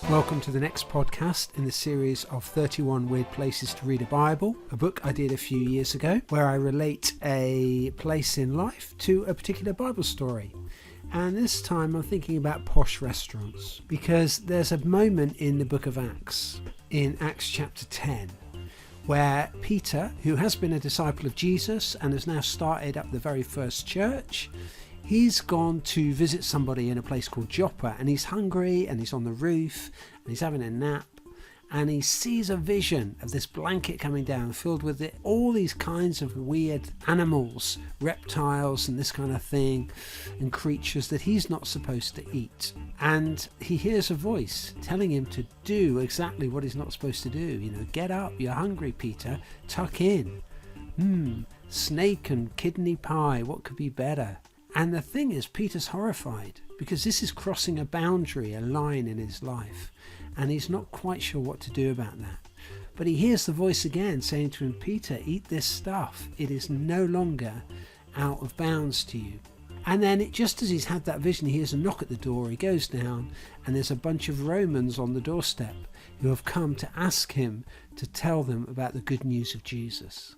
Welcome to the next podcast in the series of 31 Weird Places to Read a Bible, a book I did a few years ago where I relate a place in life to a particular Bible story. And this time I'm thinking about posh restaurants, because there's a moment in the book of Acts, in Acts chapter 10, where Peter, who has been a disciple of Jesus and has now started up the very first church, he's gone to visit somebody in a place called Joppa, and he's hungry and he's on the roof and he's having a nap, and he sees a vision of this blanket coming down filled with all these kinds of weird animals, reptiles and this kind of thing, and creatures that he's not supposed to eat. And he hears a voice telling him to do exactly what he's not supposed to do. Get up, you're hungry, Peter, tuck in. Snake and kidney pie, what could be better? And the thing is, Peter's horrified because this is crossing a boundary, a line in his life, and he's not quite sure what to do about that. But he hears the voice again saying to him, Peter, eat this stuff. It is no longer out of bounds to you. And then just as he's had that vision, he hears a knock at the door. He goes down and there's a bunch of Romans on the doorstep who have come to ask him to tell them about the good news of Jesus.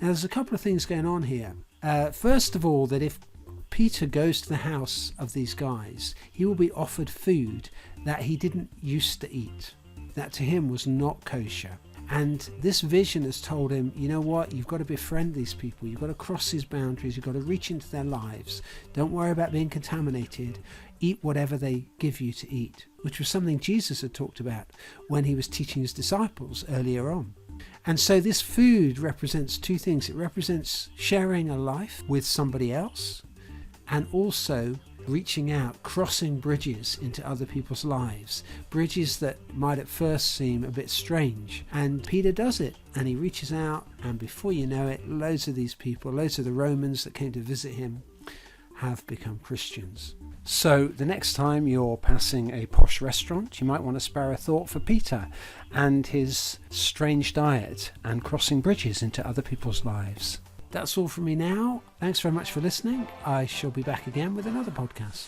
Now there's a couple of things going on here. First of all, that if Peter goes to the house of these guys, he will be offered food that he didn't used to eat, that to him was not kosher. And this vision has told him, you know what, you've got to befriend these people, you've got to cross these boundaries, you've got to reach into their lives, don't worry about being contaminated, eat whatever they give you to eat, which was something Jesus had talked about when he was teaching his disciples earlier on. And so this food represents two things. It represents sharing a life with somebody else, and also reaching out, crossing bridges into other people's lives, bridges that might at first seem a bit strange. And Peter does it, and he reaches out, and before you know it, loads of these people, loads of the Romans that came to visit him, have become Christians. So the next time you're passing a posh restaurant, you might want to spare a thought for Peter and his strange diet and crossing bridges into other people's lives. That's all from me now. Thanks very much for listening. I shall be back again with another podcast.